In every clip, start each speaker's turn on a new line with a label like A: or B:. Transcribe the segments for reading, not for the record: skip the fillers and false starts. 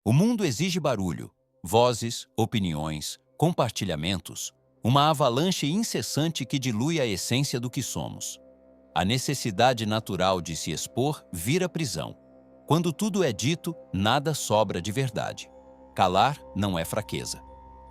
A: O mundo exige barulho, vozes, opiniões, compartilhamentos, uma avalanche incessante que dilui a essência do que somos. A necessidade natural de se expor vira prisão. Quando tudo é dito, nada sobra de verdade. Calar não é fraqueza.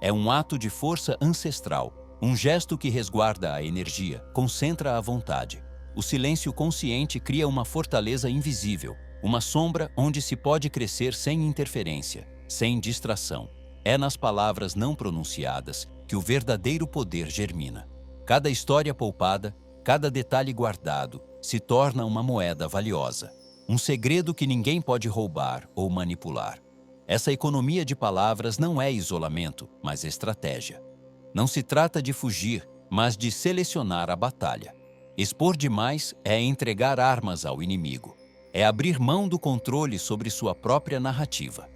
A: É um ato de força ancestral, um gesto que resguarda a energia, concentra a vontade. O silêncio consciente cria uma fortaleza invisível, uma sombra onde se pode crescer sem interferência, sem distração. É nas palavras não pronunciadas que o verdadeiro poder germina. Cada história poupada, cada detalhe guardado, se torna uma moeda valiosa. Um segredo que ninguém pode roubar ou manipular. Essa economia de palavras não é isolamento, mas estratégia. Não se trata de fugir, mas de selecionar a batalha. Expor demais é entregar armas ao inimigo. É abrir mão do controle sobre sua própria narrativa.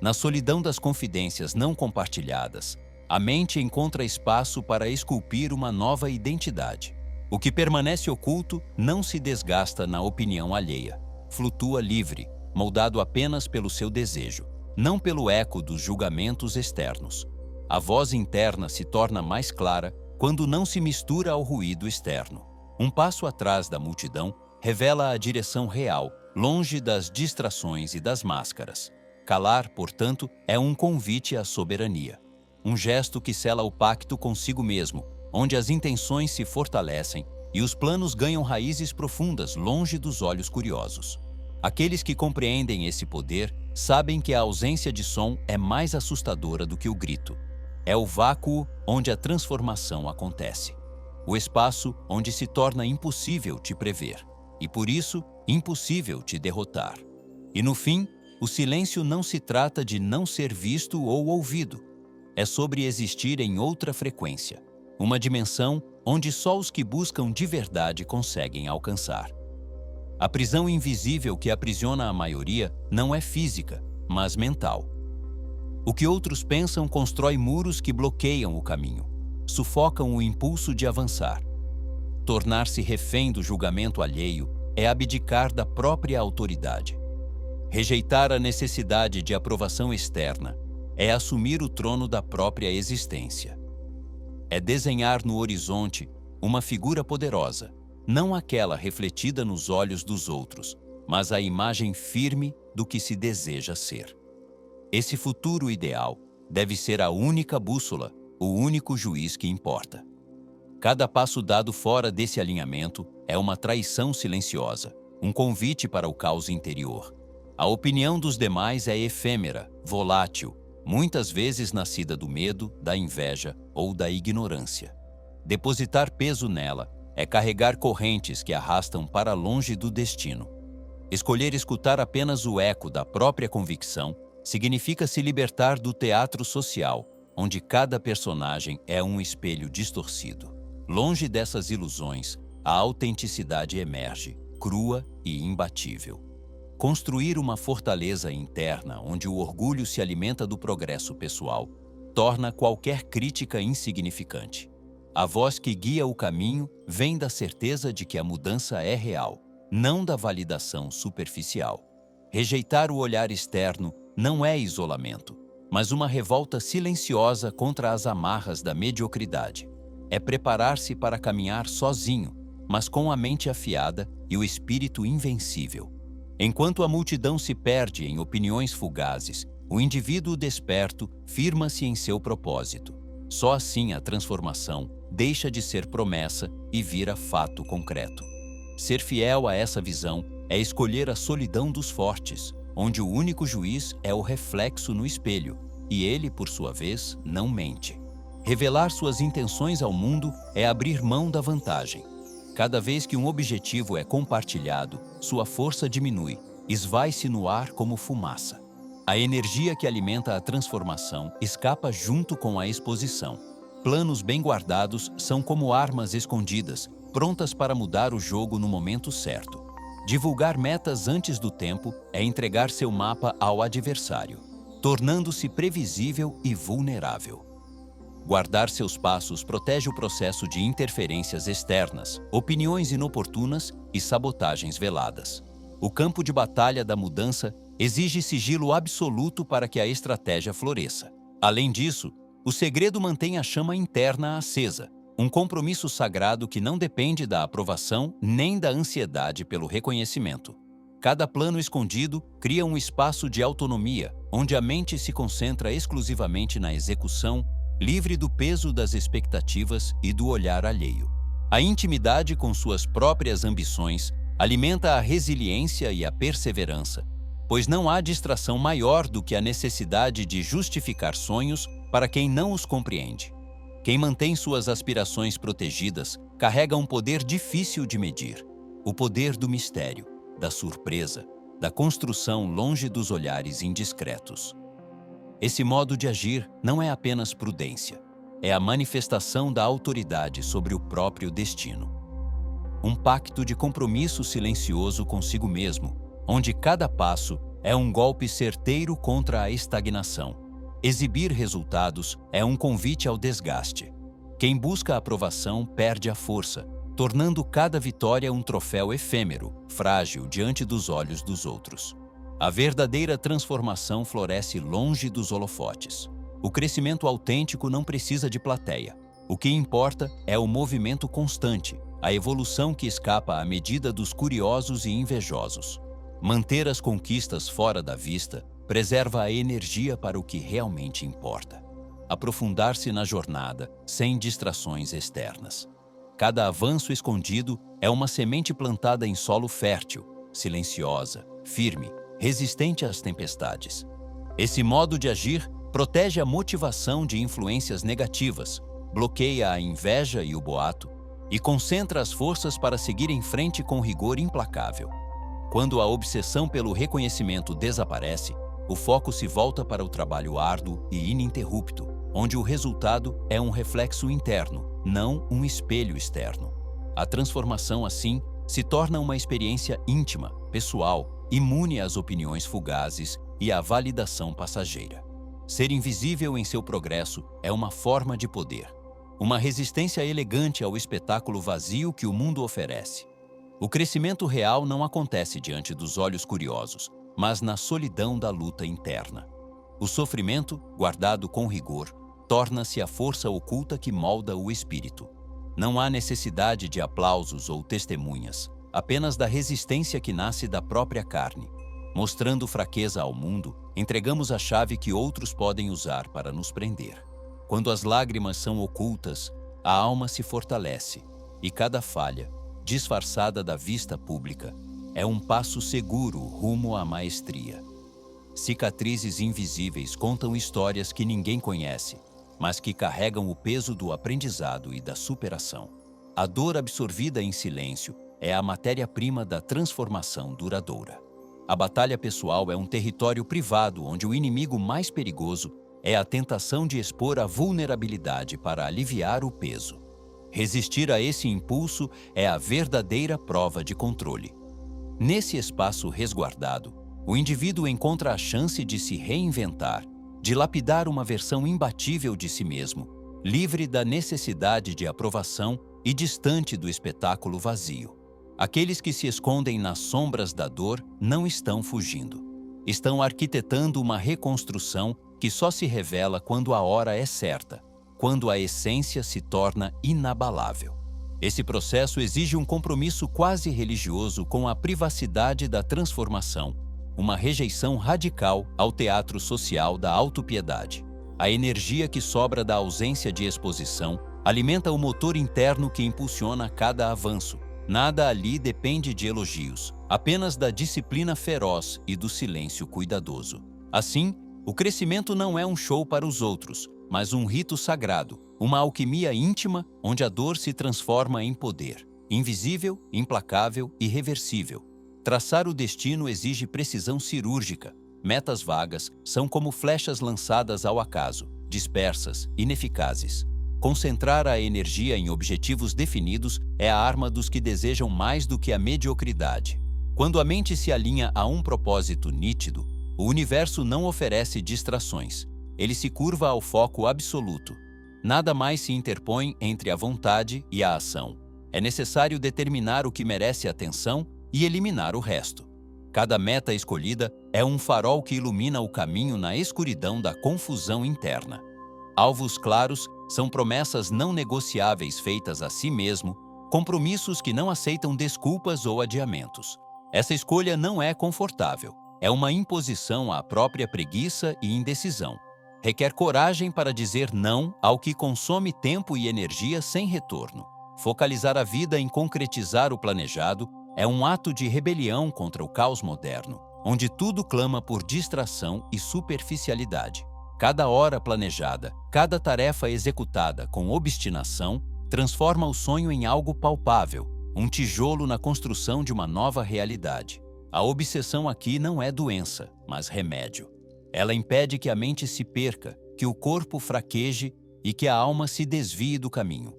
A: Na solidão das confidências não compartilhadas, a mente encontra espaço para esculpir uma nova identidade. O que permanece oculto não se desgasta na opinião alheia. Flutua livre, moldado apenas pelo seu desejo, não pelo eco dos julgamentos externos. A voz interna se torna mais clara quando não se mistura ao ruído externo. Um passo atrás da multidão revela a direção real, longe das distrações e das máscaras. Calar, portanto, é um convite à soberania. Um gesto que sela o pacto consigo mesmo, onde as intenções se fortalecem e os planos ganham raízes profundas longe dos olhos curiosos. Aqueles que compreendem esse poder sabem que a ausência de som é mais assustadora do que o grito. É o vácuo onde a transformação acontece. O espaço onde se torna impossível te prever e, por isso, impossível te derrotar. E, no fim, o silêncio não se trata de não ser visto ou ouvido. É sobre existir em outra frequência, uma dimensão onde só os que buscam de verdade conseguem alcançar. A prisão invisível que aprisiona a maioria não é física, mas mental. O que outros pensam constrói muros que bloqueiam o caminho, sufocam o impulso de avançar. Tornar-se refém do julgamento alheio é abdicar da própria autoridade. Rejeitar a necessidade de aprovação externa é assumir o trono da própria existência. É desenhar no horizonte uma figura poderosa, não aquela refletida nos olhos dos outros, mas a imagem firme do que se deseja ser. Esse futuro ideal deve ser a única bússola, o único juiz que importa. Cada passo dado fora desse alinhamento é uma traição silenciosa, um convite para o caos interior. A opinião dos demais é efêmera, volátil, muitas vezes nascida do medo, da inveja ou da ignorância. Depositar peso nela é carregar correntes que arrastam para longe do destino. Escolher escutar apenas o eco da própria convicção significa se libertar do teatro social, onde cada personagem é um espelho distorcido. Longe dessas ilusões, a autenticidade emerge, crua e imbatível. Construir uma fortaleza interna onde o orgulho se alimenta do progresso pessoal torna qualquer crítica insignificante. A voz que guia o caminho vem da certeza de que a mudança é real, não da validação superficial. Rejeitar o olhar externo não é isolamento, mas uma revolta silenciosa contra as amarras da mediocridade. É preparar-se para caminhar sozinho, mas com a mente afiada e o espírito invencível. Enquanto a multidão se perde em opiniões fugazes, o indivíduo desperto firma-se em seu propósito. Só assim a transformação deixa de ser promessa e vira fato concreto. Ser fiel a essa visão é escolher a solidão dos fortes, onde o único juiz é o reflexo no espelho, e ele, por sua vez, não mente. Revelar suas intenções ao mundo é abrir mão da vantagem. Cada vez que um objetivo é compartilhado, sua força diminui, esvai-se no ar como fumaça. A energia que alimenta a transformação escapa junto com a exposição. Planos bem guardados são como armas escondidas, prontas para mudar o jogo no momento certo. Divulgar metas antes do tempo é entregar seu mapa ao adversário, tornando-se previsível e vulnerável. Guardar seus passos protege o processo de interferências externas, opiniões inoportunas e sabotagens veladas. O campo de batalha da mudança Exige sigilo absoluto para que a estratégia floresça. Além disso, o segredo mantém a chama interna acesa, um compromisso sagrado que não depende da aprovação nem da ansiedade pelo reconhecimento. Cada plano escondido cria um espaço de autonomia, onde a mente se concentra exclusivamente na execução, livre do peso das expectativas e do olhar alheio. A intimidade com suas próprias ambições alimenta a resiliência e a perseverança, pois não há distração maior do que a necessidade de justificar sonhos para quem não os compreende. Quem mantém suas aspirações protegidas carrega um poder difícil de medir, o poder do mistério, da surpresa, da construção longe dos olhares indiscretos. Esse modo de agir não é apenas prudência, é a manifestação da autoridade sobre o próprio destino. Um pacto de compromisso silencioso consigo mesmo, onde cada passo é um golpe certeiro contra a estagnação. Exibir resultados é um convite ao desgaste. Quem busca a aprovação perde a força, tornando cada vitória um troféu efêmero, frágil diante dos olhos dos outros. A verdadeira transformação floresce longe dos holofotes. O crescimento autêntico não precisa de plateia. O que importa é o movimento constante, a evolução que escapa à medida dos curiosos e invejosos. Manter as conquistas fora da vista preserva a energia para o que realmente importa. Aprofundar-se na jornada, sem distrações externas. Cada avanço escondido é uma semente plantada em solo fértil, silenciosa, firme, resistente às tempestades. Esse modo de agir protege a motivação de influências negativas, bloqueia a inveja e o boato e concentra as forças para seguir em frente com rigor implacável. Quando a obsessão pelo reconhecimento desaparece, o foco se volta para o trabalho árduo e ininterrupto, onde o resultado é um reflexo interno, não um espelho externo. A transformação, assim, se torna uma experiência íntima, pessoal, imune às opiniões fugazes e à validação passageira. Ser invisível em seu progresso é uma forma de poder, uma resistência elegante ao espetáculo vazio que o mundo oferece. O crescimento real não acontece diante dos olhos curiosos, mas na solidão da luta interna. O sofrimento, guardado com rigor, torna-se a força oculta que molda o espírito. Não há necessidade de aplausos ou testemunhas, apenas da resistência que nasce da própria carne. Mostrando fraqueza ao mundo, entregamos a chave que outros podem usar para nos prender. Quando as lágrimas são ocultas, a alma se fortalece, e cada falha, disfarçada da vista pública, é um passo seguro rumo à maestria. Cicatrizes invisíveis contam histórias que ninguém conhece, mas que carregam o peso do aprendizado e da superação. A dor absorvida em silêncio é a matéria-prima da transformação duradoura. A batalha pessoal é um território privado onde o inimigo mais perigoso é a tentação de expor a vulnerabilidade para aliviar o peso. Resistir a esse impulso é a verdadeira prova de controle. Nesse espaço resguardado, o indivíduo encontra a chance de se reinventar, de lapidar uma versão imbatível de si mesmo, livre da necessidade de aprovação e distante do espetáculo vazio. Aqueles que se escondem nas sombras da dor não estão fugindo. Estão arquitetando uma reconstrução que só se revela quando a hora é certa, quando a essência se torna inabalável. Esse processo exige um compromisso quase religioso com a privacidade da transformação, uma rejeição radical ao teatro social da autopiedade. A energia que sobra da ausência de exposição alimenta o motor interno que impulsiona cada avanço. Nada ali depende de elogios, apenas da disciplina feroz e do silêncio cuidadoso. Assim, o crescimento não é um show para os outros, mas um rito sagrado, uma alquimia íntima onde a dor se transforma em poder, invisível, implacável e irreversível. Traçar o destino exige precisão cirúrgica. Metas vagas são como flechas lançadas ao acaso, dispersas, ineficazes. Concentrar a energia em objetivos definidos é a arma dos que desejam mais do que a mediocridade. Quando a mente se alinha a um propósito nítido, o universo não oferece distrações. Ele se curva ao foco absoluto. Nada mais se interpõe entre a vontade e a ação. É necessário determinar o que merece atenção e eliminar o resto. Cada meta escolhida é um farol que ilumina o caminho na escuridão da confusão interna. Alvos claros são promessas não negociáveis feitas a si mesmo, compromissos que não aceitam desculpas ou adiamentos. Essa escolha não é confortável. É uma imposição à própria preguiça e indecisão. Requer coragem para dizer não ao que consome tempo e energia sem retorno. Focalizar a vida em concretizar o planejado é um ato de rebelião contra o caos moderno, onde tudo clama por distração e superficialidade. Cada hora planejada, cada tarefa executada com obstinação, transforma o sonho em algo palpável, um tijolo na construção de uma nova realidade. A obsessão aqui não é doença, mas remédio. Ela impede que a mente se perca, que o corpo fraqueje e que a alma se desvie do caminho.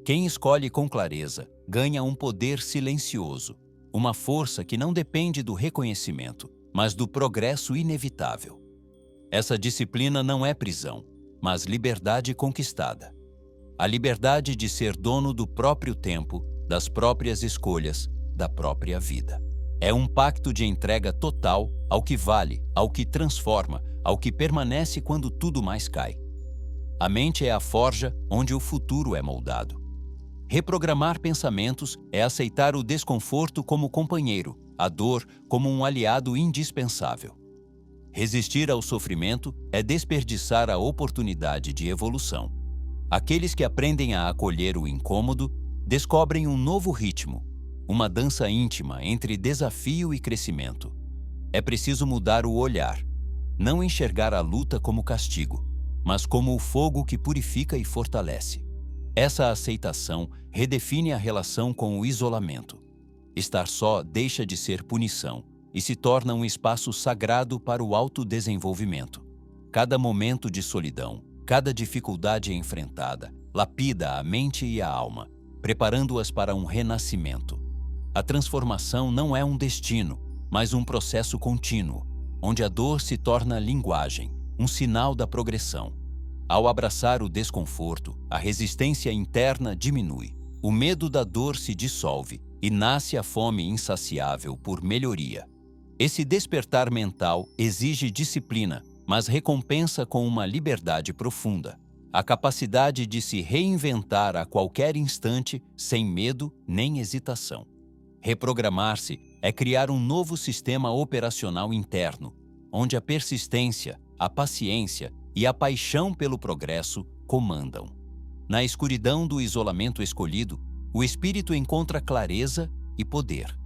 A: Quem escolhe com clareza ganha um poder silencioso, uma força que não depende do reconhecimento, mas do progresso inevitável. Essa disciplina não é prisão, mas liberdade conquistada. A liberdade de ser dono do próprio tempo, das próprias escolhas, da própria vida. É um pacto de entrega total ao que vale, ao que transforma, ao que permanece quando tudo mais cai. A mente é a forja onde o futuro é moldado. Reprogramar pensamentos é aceitar o desconforto como companheiro, a dor como um aliado indispensável. Resistir ao sofrimento é desperdiçar a oportunidade de evolução. Aqueles que aprendem a acolher o incômodo descobrem um novo ritmo, uma dança íntima entre desafio e crescimento. É preciso mudar o olhar, não enxergar a luta como castigo, mas como o fogo que purifica e fortalece. Essa aceitação redefine a relação com o isolamento. Estar só deixa de ser punição e se torna um espaço sagrado para o autodesenvolvimento. Cada momento de solidão, cada dificuldade enfrentada, lapida a mente e a alma, preparando-as para um renascimento. A transformação não é um destino, mas um processo contínuo, onde a dor se torna linguagem, um sinal da progressão. Ao abraçar o desconforto, a resistência interna diminui, o medo da dor se dissolve e nasce a fome insaciável por melhoria. Esse despertar mental exige disciplina, mas recompensa com uma liberdade profunda, a capacidade de se reinventar a qualquer instante sem medo nem hesitação. Reprogramar-se é criar um novo sistema operacional interno, onde a persistência, a paciência e a paixão pelo progresso comandam. Na escuridão do isolamento escolhido, o espírito encontra clareza e poder.